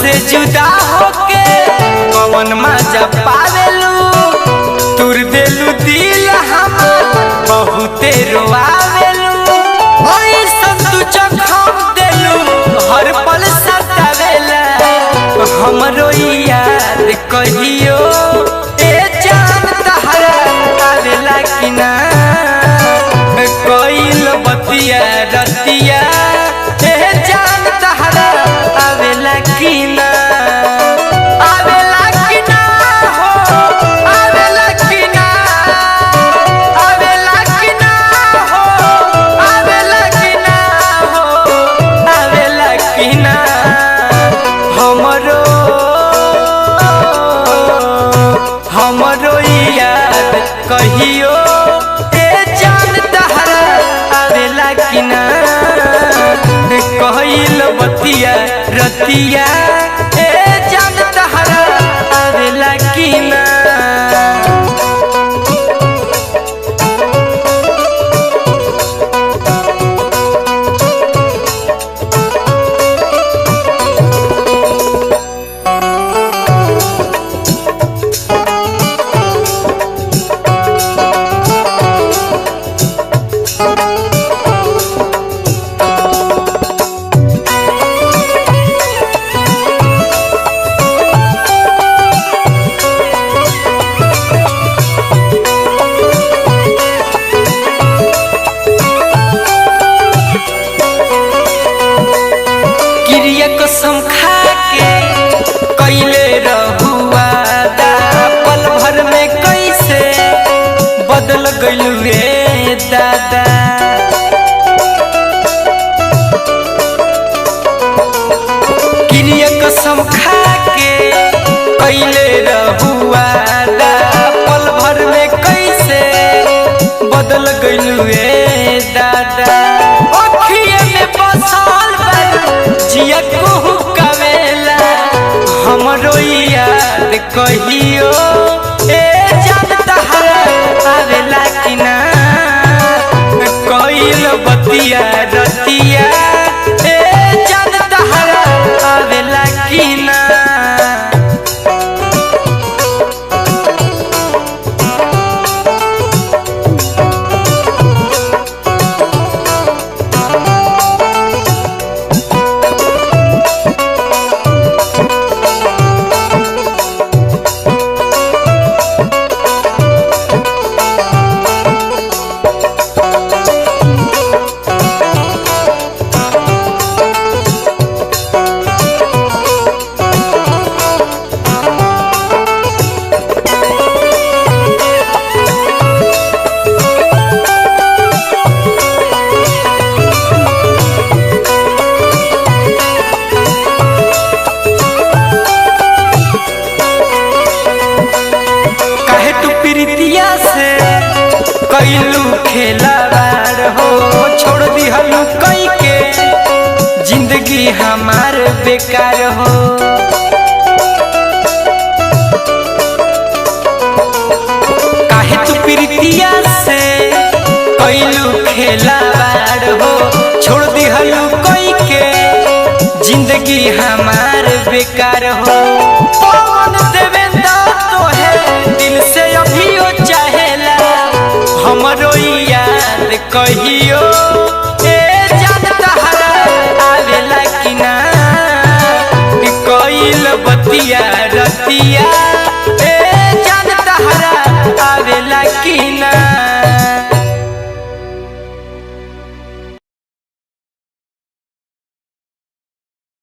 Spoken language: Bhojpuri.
हमसे जुदा होके कौन मजा पावेलू, तुर देलू दिल हमर बहुते रोआवेलू। तू जखम देलू हर पल सतावेला, हमरो याद कहियो ए जान तहरा आवेला कि ना। कोइल बतिया रतिया ए जान तहरा आवेला कि ना, आवेला कि ना हो, आवेला कि ना, आवेला कि ना हो, आवेला कि ना हो, आवेला कि ना। हमरो याद कहियो ए जान तहरा आवेला कि ना। कहिल बतिया रतिया ए जान तहरा आवेला कि ना। कसम खा के कैले रहुआ दा, पल भर में कैसे बदल गइलू रे दादा। किरिया कसम खा के कैले रहुआ दा, पल भर में कैसे बदल गइलू रे दादा। अखिए में बसल जिया को कवेला, हमरो याद कहियो ए जान तहरा आवेला कि ना। कोइल बतिया रतिया ए जान तहरा आवेला कि ना। कैलू खेलावार हो, छोड़ दिहलू कई के जिंदगी हमार बेकार हो। काहे तू प्रीतिया से कैलू खेलावार हो, छोड़ दिहलू कई के जिंदगी हमार बेकार हो। पवन देवेंद्र तोहे दिल से अभी चाहेला, हमरो याद कहियो